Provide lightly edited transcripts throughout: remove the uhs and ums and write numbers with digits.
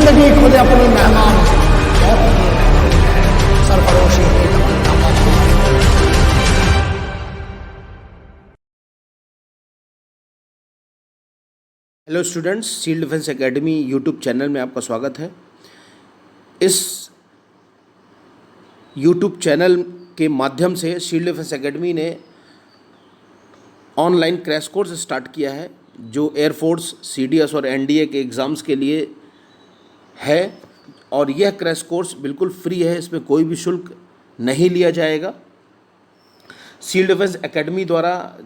जिंदगी खुद अपनी मेहमान सरफरोशी की तमन्ना मत करो। Hello students, seal defence academy YouTube channel में आपका स्वागत है। इस यूट्यूब चैनल के माध्यम से सील डिफेंस एकेडमी ने ऑनलाइन क्रैश कोर्स स्टार्ट किया है जो एयरफोर्स, सीडीएस और एनडीए के एग्ज़ाम्स के लिए है। और यह क्रैश कोर्स बिल्कुल फ्री है, इसमें कोई भी शुल्क नहीं लिया जाएगा। सील डिफेंस एकेडमी द्वारा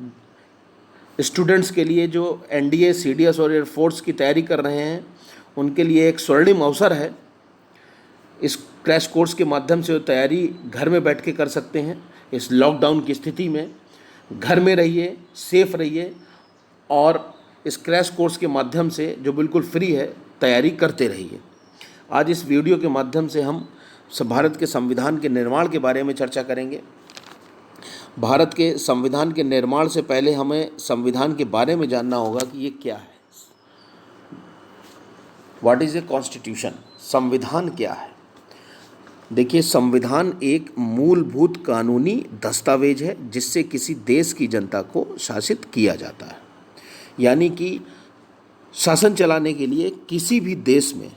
स्टूडेंट्स के लिए जो एनडीए, सीडीएस और एयरफोर्स की तैयारी कर रहे हैं उनके लिए एक स्वर्णिम अवसर है। इस क्रैश कोर्स के माध्यम से वो तैयारी घर में बैठ के कर सकते हैं। इस लॉकडाउन की स्थिति में घर में रहिए, सेफ रहिए और इस क्रैश कोर्स के माध्यम से जो बिल्कुल फ्री है तैयारी करते रहिए। आज इस वीडियो के माध्यम से हम भारत के संविधान के निर्माण के बारे में चर्चा करेंगे। भारत के संविधान के निर्माण से पहले हमें संविधान के बारे में जानना होगा कि ये क्या है। What is a constitution? संविधान क्या है? देखिए, संविधान एक मूलभूत कानूनी दस्तावेज है जिससे किसी देश की जनता को शासित किया जाता है। यानी कि शासन चलाने के लिए किसी भी देश में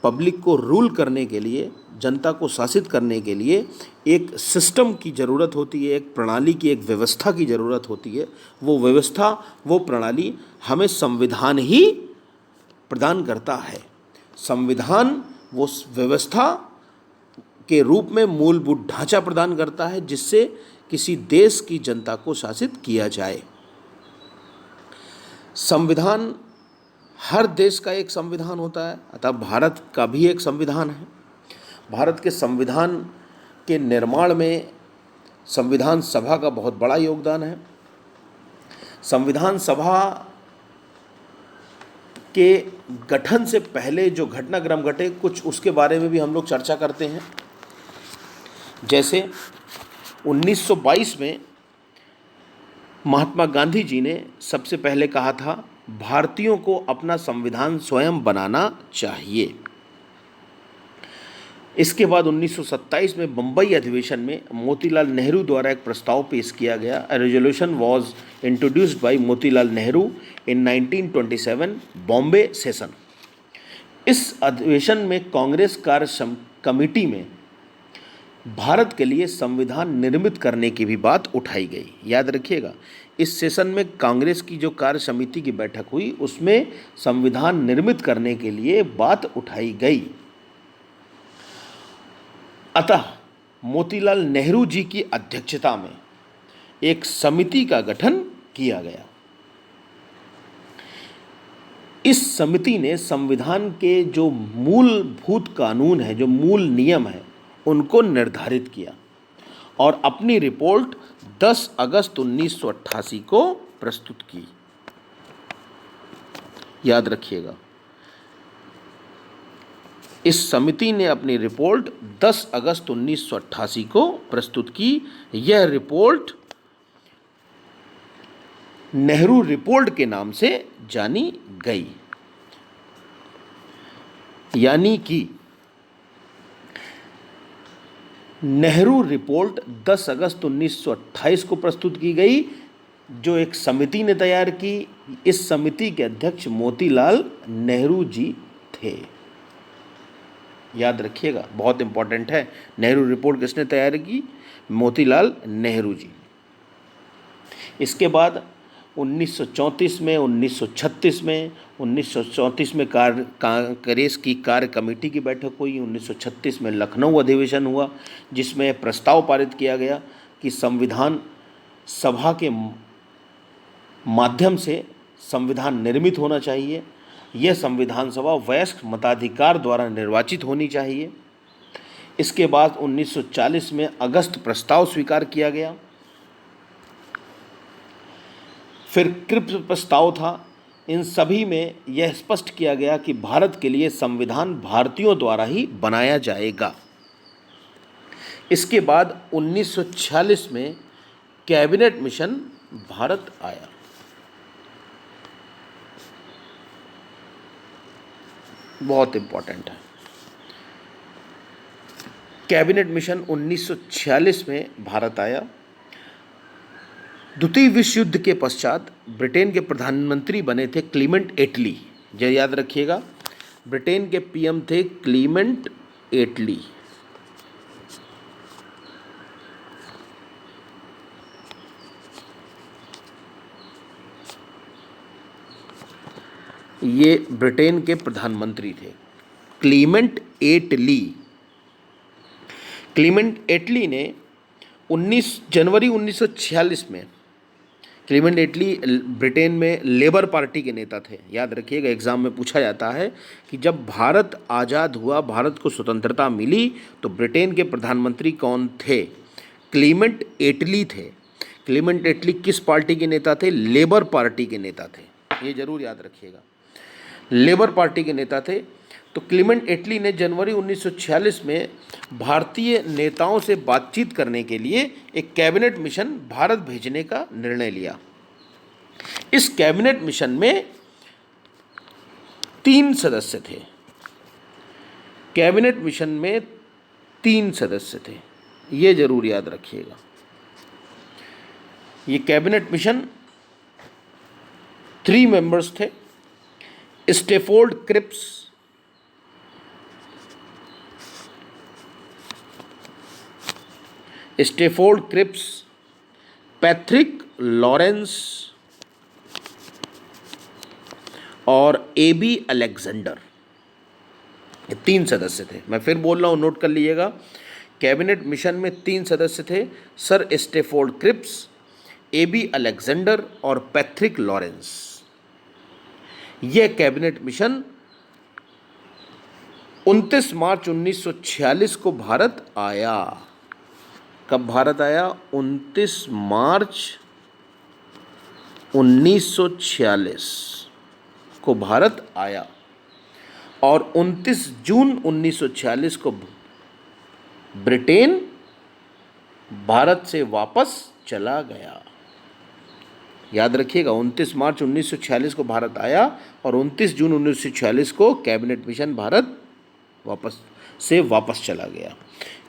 पब्लिक को रूल करने के लिए, जनता को शासित करने के लिए एक सिस्टम की ज़रूरत होती है, एक प्रणाली की, एक व्यवस्था की ज़रूरत होती है। वो व्यवस्था, वो प्रणाली हमें संविधान ही प्रदान करता है। संविधान वो व्यवस्था के रूप में मूलभूत ढांचा प्रदान करता है जिससे किसी देश की जनता को शासित किया जाए। संविधान, हर देश का एक संविधान होता है, अतः भारत का भी एक संविधान है। भारत के संविधान के निर्माण में संविधान सभा का बहुत बड़ा योगदान है। संविधान सभा के गठन से पहले जो घटनाक्रम घटे, कुछ उसके बारे में भी हम लोग चर्चा करते हैं। जैसे 1922 में महात्मा गांधी जी ने सबसे पहले कहा था, भारतीयों को अपना संविधान स्वयं बनाना चाहिए। इसके बाद 1927 में बम्बई अधिवेशन में मोतीलाल नेहरू द्वारा एक प्रस्ताव पेश किया गया। A resolution was introduced by Motilal Nehru in 1927 Bombay session. इस अधिवेशन में कांग्रेस कार्य कमेटी में भारत के लिए संविधान निर्मित करने की भी बात उठाई गई। याद रखिएगा, इस सेशन में कांग्रेस की जो कार्य समिति की बैठक हुई उसमें संविधान निर्मित करने के लिए बात उठाई गई। अतः मोतीलाल नेहरू जी की अध्यक्षता में एक समिति का गठन किया गया। इस समिति ने संविधान के जो मूलभूत कानून है, जो मूल नियम है, उनको निर्धारित किया और अपनी रिपोर्ट 10 अगस्त 1988 को प्रस्तुत की। याद रखिएगा, इस समिति ने अपनी रिपोर्ट 10 अगस्त 1988 को प्रस्तुत की। यह रिपोर्ट नेहरू रिपोर्ट के नाम से जानी गई। यानी कि नेहरू रिपोर्ट 10 अगस्त 1928 को प्रस्तुत की गई, जो एक समिति ने तैयार की। इस समिति के अध्यक्ष मोतीलाल नेहरू जी थे। याद रखिएगा, बहुत इंपॉर्टेंट है। नेहरू रिपोर्ट किसने तैयार की? मोतीलाल नेहरू जी। इसके बाद 1934 में, 1936 में, 1934 में कांग्रेस की कार्य कमेटी की बैठक हुई। 1936 में लखनऊ अधिवेशन हुआ जिसमें प्रस्ताव पारित किया गया कि संविधान सभा के माध्यम से संविधान निर्मित होना चाहिए। यह संविधान सभा वयस्क मताधिकार द्वारा निर्वाचित होनी चाहिए। इसके बाद 1940 में अगस्त प्रस्ताव स्वीकार किया गया। फिर कृप्स प्रस्ताव था। इन सभी में यह स्पष्ट किया गया कि भारत के लिए संविधान भारतीयों द्वारा ही बनाया जाएगा। इसके बाद 1946 में कैबिनेट मिशन भारत आया। बहुत इंपॉर्टेंट है। कैबिनेट मिशन 1946 में भारत आया। द्वितीय विश्व युद्ध के पश्चात ब्रिटेन के प्रधानमंत्री बने थे क्लीमेंट एटली। जो याद रखिएगा, ब्रिटेन के पीएम थे क्लीमेंट एटली। ये ब्रिटेन के प्रधानमंत्री थे, क्लीमेंट एटली। क्लीमेंट एटली ने 19 जनवरी 1946 में, क्लीमेंट एटली ब्रिटेन में लेबर पार्टी के नेता थे। याद रखिएगा, एग्जाम में पूछा जाता है कि जब भारत आज़ाद हुआ, भारत को स्वतंत्रता मिली, तो ब्रिटेन के प्रधानमंत्री कौन थे? क्लीमेंट एटली थे। क्लीमेंट एटली किस पार्टी के नेता थे? लेबर पार्टी के नेता थे। ये जरूर याद रखिएगा, लेबर पार्टी के नेता थे। तो क्लीमेंट एटली ने जनवरी 1946 में भारतीय नेताओं से बातचीत करने के लिए एक कैबिनेट मिशन भारत भेजने का निर्णय लिया। इस कैबिनेट मिशन में 3 सदस्य थे। कैबिनेट मिशन में 3 सदस्य थे, ये जरूर याद रखिएगा। ये कैबिनेट मिशन 3 मेंबर्स थे। स्टेफोर्ड क्रिप्स, पैट्रिक लॉरेंस और एबी अलेक्जेंडर। ये 3 सदस्य थे। मैं फिर बोल रहा हूँ, नोट कर लीजिएगा। कैबिनेट मिशन में 3 सदस्य थे, sir Stafford Cripps, A B Alexander और पैट्रिक लॉरेंस। यह कैबिनेट मिशन 29 मार्च 1946 को भारत आया। कब भारत आया? 29 मार्च 1946 को भारत आया और 29 जून 1946 को ब्रिटेन भारत से वापस चला गया। याद रखिएगा, 29 मार्च 1946 को भारत आया और 29 जून 1946 को कैबिनेट मिशन भारत वापस चला गया।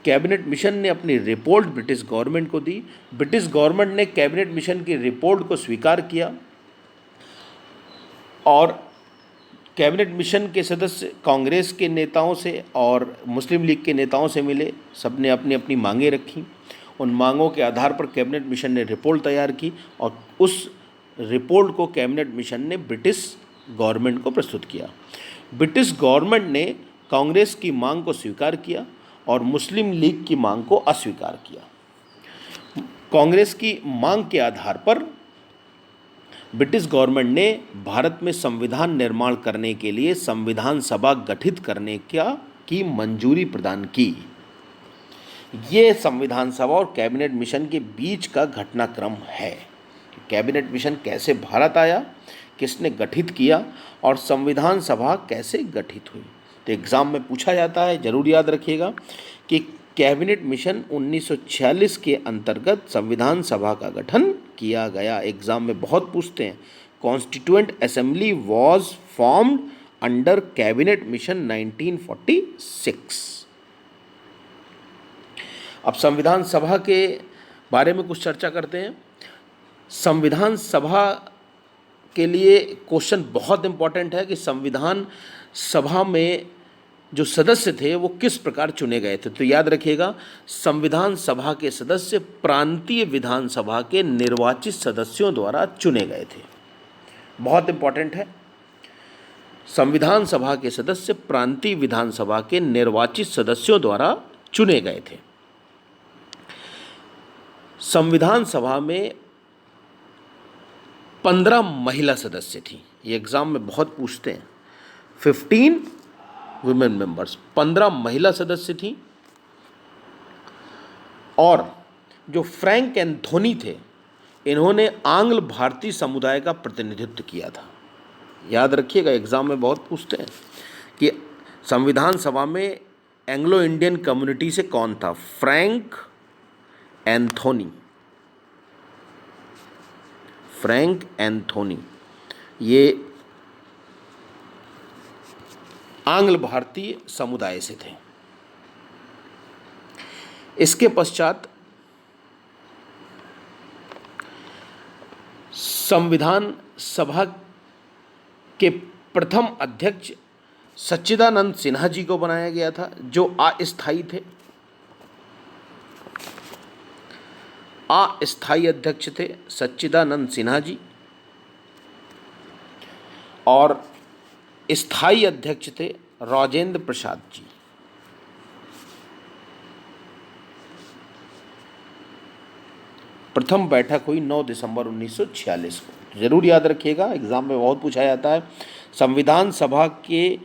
कैबिनेट मिशन ने अपनी रिपोर्ट ब्रिटिश गवर्नमेंट को दी। ब्रिटिश गवर्नमेंट ने कैबिनेट मिशन की रिपोर्ट को स्वीकार किया और कैबिनेट मिशन के सदस्य कांग्रेस के नेताओं से और मुस्लिम लीग के नेताओं से मिले। सबने अपनी अपनी मांगें रखी। उन मांगों के आधार पर कैबिनेट मिशन ने रिपोर्ट तैयार की और उस रिपोर्ट को कैबिनेट मिशन ने ब्रिटिश गवर्नमेंट को प्रस्तुत किया। ब्रिटिश गवर्नमेंट ने कांग्रेस की मांग को स्वीकार किया और मुस्लिम लीग की मांग को अस्वीकार किया। कांग्रेस की मांग के आधार पर ब्रिटिश गवर्नमेंट ने भारत में संविधान निर्माण करने के लिए संविधान सभा गठित करने की मंजूरी प्रदान की। ये संविधान सभा और कैबिनेट मिशन के बीच का घटनाक्रम है। कैबिनेट मिशन कैसे भारत आया, किसने गठित किया और संविधान सभा कैसे गठित हुई। तो एग्ज़ाम में पूछा जाता है, जरूर याद रखिएगा कि कैबिनेट मिशन 1946 के अंतर्गत संविधान सभा का गठन किया गया। एग्ज़ाम में बहुत पूछते हैं। Constituent assembly was formed under cabinet mission 1946। अब संविधान सभा के बारे में कुछ चर्चा करते हैं। संविधान सभा के लिए क्वेश्चन बहुत इंपॉर्टेंट है कि संविधान सभा में जो सदस्य थे वो किस प्रकार चुने गए थे। तो याद रखिएगा, संविधान सभा के सदस्य प्रांतीय विधानसभा के निर्वाचित सदस्यों द्वारा चुने गए थे। बहुत इंपॉर्टेंट है। संविधान सभा के सदस्य प्रांतीय विधानसभा के निर्वाचित सदस्यों द्वारा चुने गए थे। संविधान सभा में 15 महिला सदस्य थी। ये एग्जाम में बहुत पूछते हैं। 15 वुमेन मेंबर्स, 15 महिला सदस्य थी। और जो फ्रैंक एंथोनी थे, इन्होंने आंग्ल भारतीय समुदाय का प्रतिनिधित्व किया था। याद रखिएगा, एग्जाम में बहुत पूछते हैं कि संविधान सभा में एंग्लो इंडियन कम्युनिटी से कौन था। Frank Anthony, Frank Anthony. ये आंग्ल भारतीय समुदाय से थे। इसके पश्चात संविधान सभा के प्रथम अध्यक्ष सच्चिदानंद सिन्हा जी को बनाया गया था, जो अस्थायी थे। अस्थायी अध्यक्ष थे सच्चिदानंद सिन्हा जी, और स्थायी अध्यक्ष थे राजेंद्र प्रसाद जी। प्रथम बैठक हुई 9 दिसंबर 1946 को। जरूर याद रखिएगा, एग्जाम में बहुत पूछा जाता है। संविधान सभा के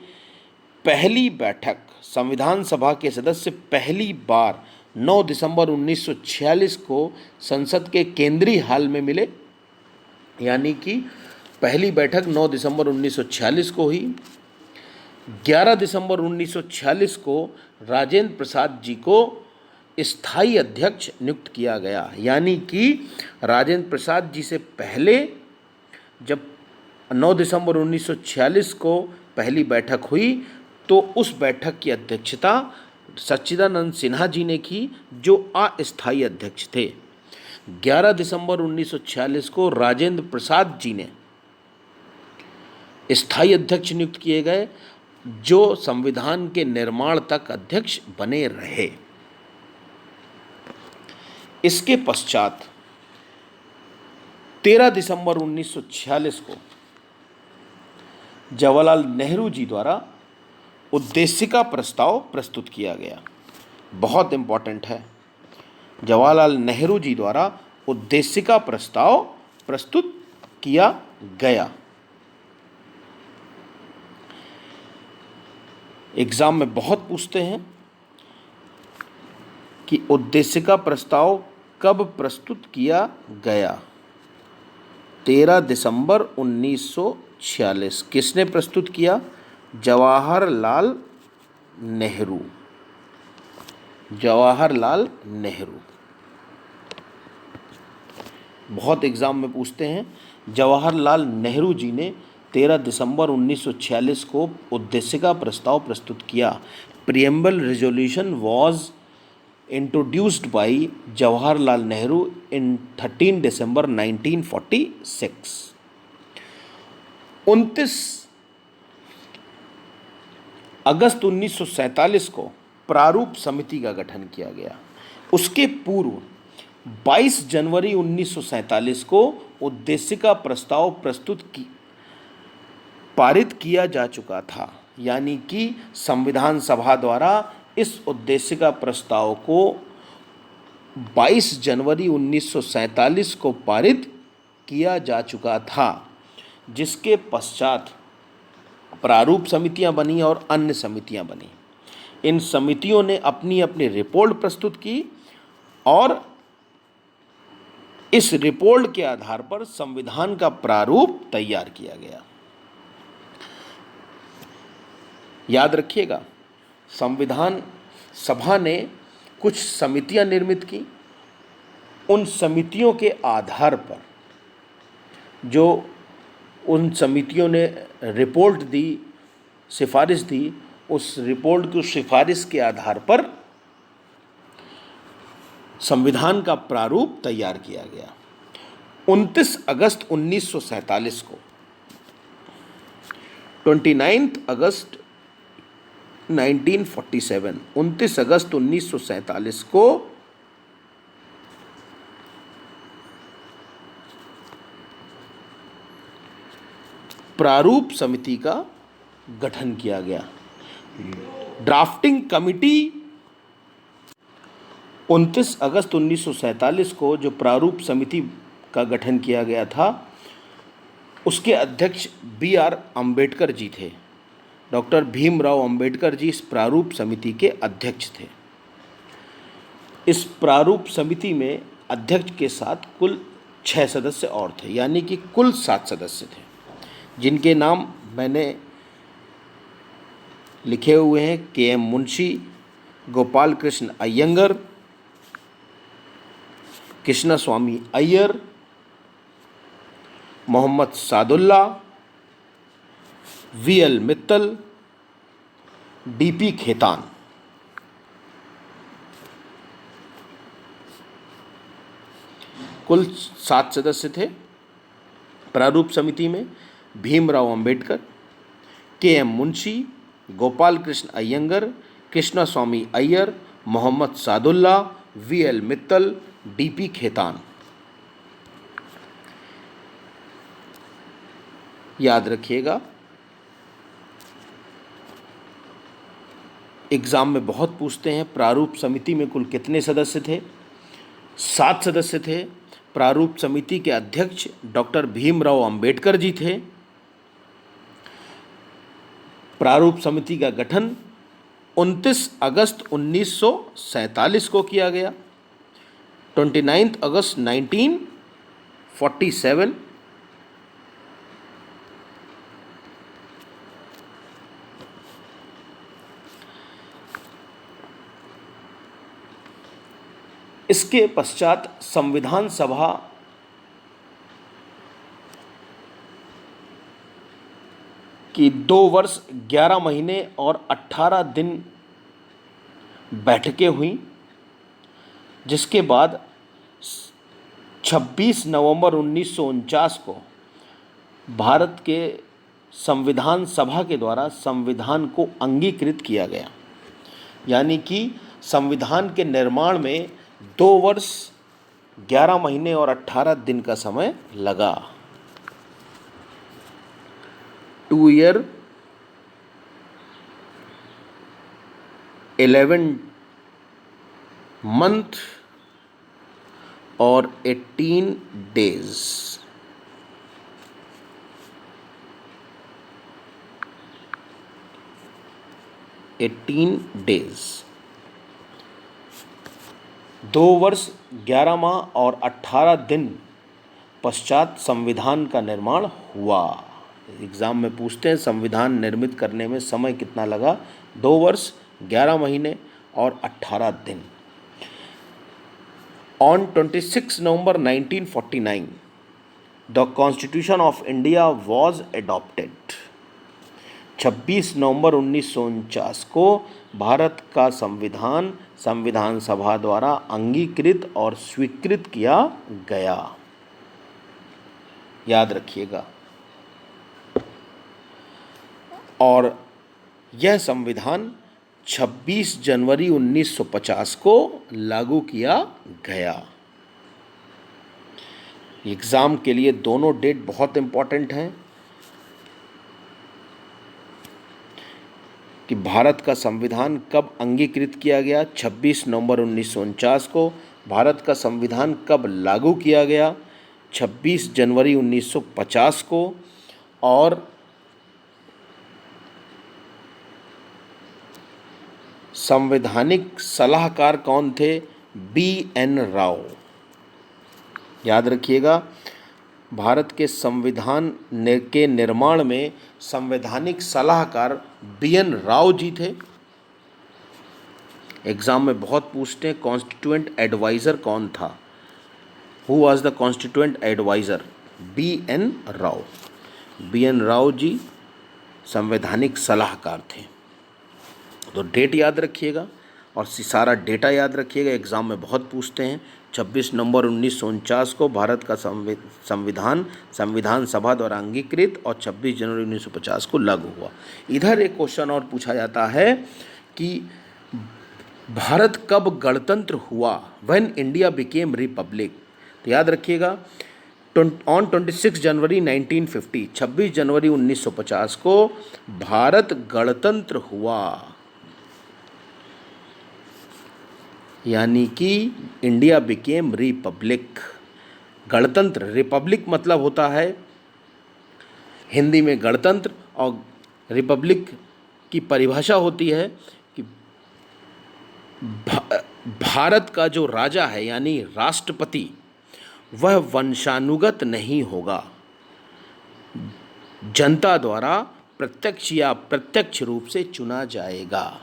पहली बैठक, संविधान सभा के सदस्य पहली बार 9 दिसंबर 1946 को संसद के केंद्रीय हाल में मिले, यानी कि पहली बैठक 9 दिसंबर 1946 को हुई। 11 दिसंबर 1946 को राजेंद्र प्रसाद जी को स्थायी अध्यक्ष नियुक्त किया गया, यानी कि राजेंद्र प्रसाद जी से पहले जब 9 दिसंबर 1946 को पहली बैठक हुई तो उस बैठक की अध्यक्षता सच्चिदानंद सिन्हा जी ने की, जो अस्थायी अध्यक्ष थे। 11 दिसंबर 1946 को राजेंद्र प्रसाद जी ने स्थायी अध्यक्ष नियुक्त किए गए, जो संविधान के निर्माण तक अध्यक्ष बने रहे। इसके पश्चात 13 दिसंबर 1946 को जवाहरलाल नेहरू जी द्वारा उद्देशिका प्रस्ताव प्रस्तुत किया गया। बहुत इंपॉर्टेंट है, जवाहरलाल नेहरू जी द्वारा उद्देशिका प्रस्ताव प्रस्तुत किया गया। एग्जाम में बहुत पूछते हैं कि उद्देशिका प्रस्ताव कब प्रस्तुत किया गया। 13 दिसंबर 1946 किसने प्रस्तुत किया? जवाहरलाल नेहरू। जवाहरलाल नेहरू बहुत एग्जाम में पूछते हैं। जवाहरलाल नेहरू जी ने 13 दिसंबर 1946 को उद्देशिका प्रस्ताव प्रस्तुत किया। Preamble resolution was introduced by Jawaharlal Nehru in 13 December 1946। 29 अगस्त 1947 को प्रारूप समिति का गठन किया गया। उसके पूर्व 22 जनवरी 1947 को उद्देशिका प्रस्ताव पारित किया जा चुका था, यानी कि संविधान सभा द्वारा इस उद्देशिका प्रस्ताव को 22 जनवरी 1947 को पारित किया जा चुका था, जिसके पश्चात प्रारूप समितियां बनी और अन्य समितियां बनी। इन समितियों ने अपनी अपनी रिपोर्ट प्रस्तुत की और इस रिपोर्ट के आधार पर संविधान का प्रारूप तैयार किया गया। याद रखिएगा, संविधान सभा ने कुछ समितियां निर्मित की। उन समितियों के आधार पर जो उन समितियों ने रिपोर्ट दी, सिफारिश दी, उस रिपोर्ट की सिफारिश के आधार पर संविधान का प्रारूप तैयार किया गया। 29 अगस्त 1947 को 29 अगस्त 1947 29 अगस्त 1947 को प्रारूप समिति का गठन किया गया। ड्राफ्टिंग कमिटी 29 अगस्त 1947 को जो प्रारूप समिति का गठन किया गया था, उसके अध्यक्ष B.R. अम्बेडकर जी थे। डॉक्टर भीमराव अम्बेडकर जी इस प्रारूप समिति के अध्यक्ष थे। इस प्रारूप समिति में अध्यक्ष के साथ कुल 6 सदस्य और थे, यानी कि कुल 7 सदस्य थे, जिनके नाम मैंने लिखे हुए हैं। K.M. Munshi, Gopal Krishna Ayyangar, Krishnaswami Iyer, Mohammad Sadulla, V.L. Mittal, DP Khetan. कुल 7 सदस्य थे प्रारूप समिति में। Bhimrao Ambedkar, K M Munshi, Gopal Krishna Ayyangar, Krishnaswami Iyer, Mohammad Saadulla, V L Mittal, DP Khaitan. याद रखिएगा, एग्जाम में बहुत पूछते हैं प्रारूप समिति में कुल कितने सदस्य थे। 7 सदस्य थे। प्रारूप समिति के अध्यक्ष डॉक्टर भीमराव अंबेडकर जी थे। प्रारूप समिति का गठन 29 अगस्त 1947 को किया गया। 29 अगस्त 1947। इसके पश्चात संविधान सभा की 2 वर्ष 11 महीने और 18 दिन बैठकें हुई, जिसके बाद 26 नवंबर 1949 को भारत के संविधान सभा के द्वारा संविधान को अंगीकृत किया गया। यानी कि संविधान के निर्माण में 2 वर्ष 11 महीने और 18 दिन का समय लगा। 2 year 11 month और 18 days। days 2 वर्ष 11 माह और 18 दिन पश्चात संविधान का निर्माण हुआ। एग्जाम में पूछते हैं संविधान निर्मित करने में समय कितना लगा। 2 वर्ष 11 महीने और 18 दिन। On 26 November 1949, the Constitution of India was adopted. 26 नवंबर 1949 को भारत का संविधान संविधान सभा द्वारा अंगीकृत और स्वीकृत किया गया। याद रखिएगा। और यह संविधान 26 जनवरी 1950 को लागू किया गया। एग्जाम के लिए दोनों डेट बहुत इंपॉर्टेंट हैं कि भारत का संविधान कब अंगीकृत किया गया। 26 नवंबर 1949 को। भारत का संविधान कब लागू किया गया। 26 जनवरी 1950 को। और संवैधानिक सलाहकार कौन थे। B.N. राव। याद रखिएगा, भारत के संविधान के निर्माण में संवैधानिक सलाहकार B.N. राव जी थे। एग्जाम में बहुत पूछते हैं कॉन्स्टिट्यूएंट एडवाइज़र कौन था। Who was the constituent adviser. B.N. Rao. B.N. Rao ji संवैधानिक सलाहकार थे। तो डेट याद रखिएगा और सारा डेटा याद रखिएगा, एग्ज़ाम में बहुत पूछते हैं। 26 नवंबर 1949 को भारत का संविधान संविधान सभा द्वारा अंगीकृत और 26 जनवरी 1950 को लागू हुआ। इधर एक क्वेश्चन और पूछा जाता है कि भारत कब गणतंत्र हुआ। When India became Republic. तो याद रखिएगा, ऑन 26 जनवरी 1950, 26 जनवरी 1950 को भारत गणतंत्र हुआ। यानी कि इंडिया बिकेम रिपब्लिक। गणतंत्र, रिपब्लिक मतलब होता है हिंदी में गणतंत्र, और रिपब्लिक की परिभाषा होती है कि भारत का जो राजा है यानी राष्ट्रपति वह वंशानुगत नहीं होगा, जनता द्वारा प्रत्यक्ष या प्रत्यक्ष रूप से चुना जाएगा।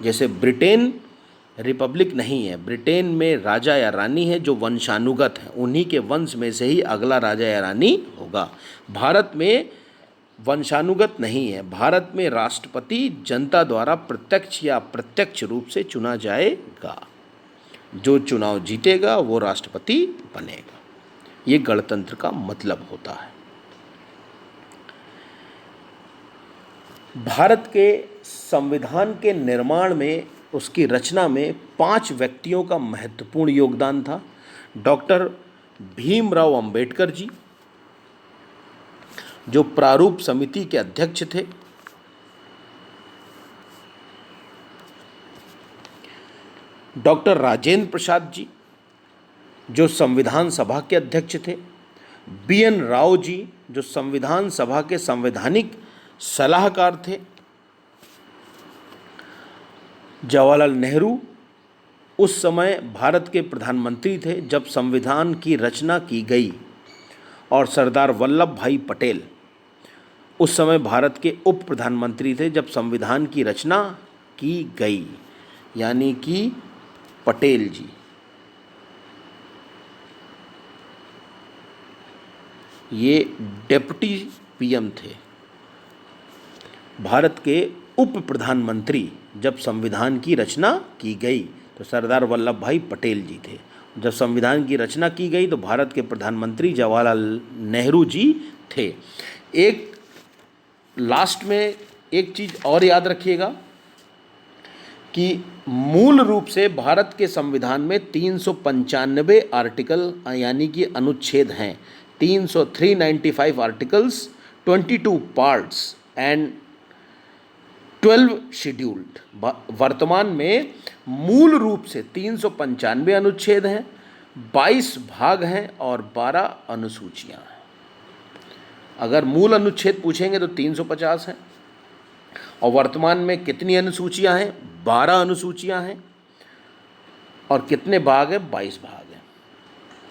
जैसे ब्रिटेन रिपब्लिक नहीं है, ब्रिटेन में राजा या रानी है जो वंशानुगत है, उन्हीं के वंश में से ही अगला राजा या रानी होगा। भारत में वंशानुगत नहीं है। भारत में राष्ट्रपति जनता द्वारा प्रत्यक्ष या अप्रत्यक्ष रूप से चुना जाएगा। जो चुनाव जीतेगा वो राष्ट्रपति बनेगा। ये गणतंत्र का मतलब होता है। भारत के संविधान के निर्माण में, उसकी रचना में 5 व्यक्तियों का महत्वपूर्ण योगदान था। डॉक्टर भीमराव अंबेडकर जी, जो प्रारूप समिति के अध्यक्ष थे। डॉक्टर राजेंद्र प्रसाद जी, जो संविधान सभा के अध्यक्ष थे। BN राव जी, जो संविधान सभा के संवैधानिक सलाहकार थे। जवाहरलाल नेहरू उस समय भारत के प्रधानमंत्री थे जब संविधान की रचना की गई, और सरदार वल्लभ भाई पटेल उस समय भारत के उप प्रधानमंत्री थे जब संविधान की रचना की गई, यानी कि पटेल जी। ये डिप्टी PM थे। भारत के उप प्रधानमंत्री जब संविधान की रचना की गई तो सरदार वल्लभ भाई पटेल जी थे। जब संविधान की रचना की गई तो भारत के प्रधानमंत्री जवाहरलाल नेहरू जी थे। एक लास्ट में एक चीज़ और याद रखिएगा कि मूल रूप से भारत के संविधान में 395 आर्टिकल यानी कि अनुच्छेद हैं। 395 आर्टिकल्स, 22 पार्ट्स एंड 12 शेड्यूल्ड। वर्तमान में मूल रूप से 395 अनुच्छेद हैं, 22 भाग हैं और 12 अनुसूचियां हैं। अगर मूल अनुच्छेद पूछेंगे तो 350 हैं, और वर्तमान में कितनी अनुसूचियां हैं? 12 अनुसूचियां हैं। और कितने भाग हैं? 22 भाग हैं।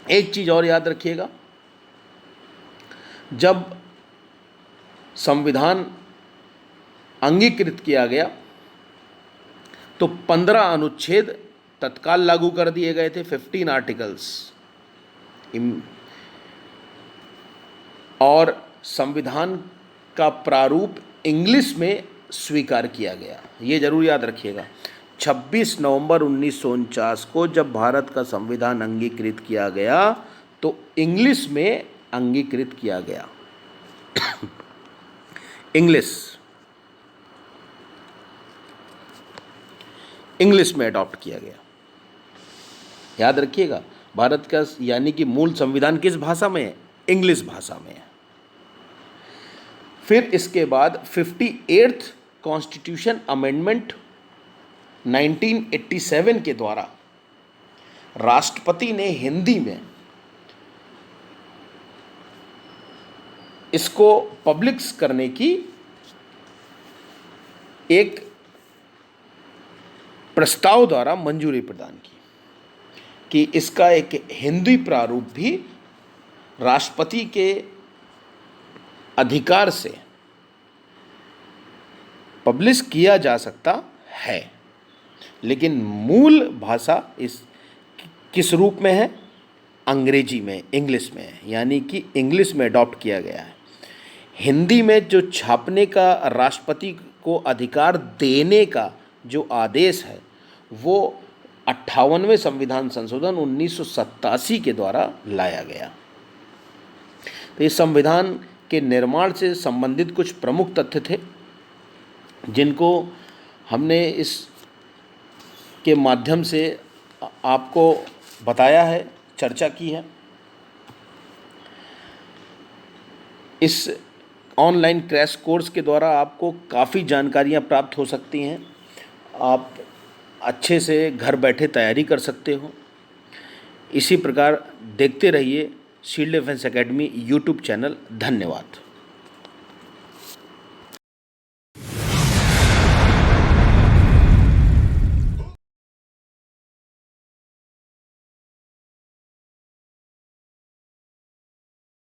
एक चीज़ और याद रखिएगा, जब संविधान अंगीकृत किया गया तो 15 अनुच्छेद तत्काल लागू कर दिए गए थे, 15 आर्टिकल्स, और संविधान का प्रारूप इंग्लिश में स्वीकार किया गया। ये जरूर याद रखिएगा। 26 नवंबर 1949 को जब भारत का संविधान अंगीकृत किया गया तो इंग्लिश में अंगीकृत किया गया। इंग्लिश में अडॉप्ट किया गया। याद रखिएगा, भारत का यानी कि मूल संविधान किस भाषा में है? इंग्लिश भाषा में है। फिर इसके बाद 58th कॉन्स्टिट्यूशन अमेंडमेंट 1987 के द्वारा राष्ट्रपति ने हिंदी में इसको पब्लिश करने की एक प्रस्ताव द्वारा मंजूरी प्रदान की कि इसका एक हिंदी प्रारूप भी राष्ट्रपति के अधिकार से पब्लिश किया जा सकता है। लेकिन मूल भाषा इस किस रूप में है? अंग्रेजी में, इंग्लिश में है, यानी कि इंग्लिश में अडॉप्ट किया गया है। हिंदी में जो छापने का राष्ट्रपति को अधिकार देने का जो आदेश है वो 58वें संविधान संशोधन 1987 के द्वारा लाया गया। तो इस संविधान के निर्माण से संबंधित कुछ प्रमुख तथ्य थे जिनको हमने इस के माध्यम से आपको बताया है, चर्चा की है। इस ऑनलाइन क्रैश कोर्स के द्वारा आपको काफ़ी जानकारियाँ प्राप्त हो सकती हैं। आप अच्छे से घर बैठे तैयारी कर सकते हो। इसी प्रकार देखते रहिए shield defence academy YouTube channel. धन्यवाद।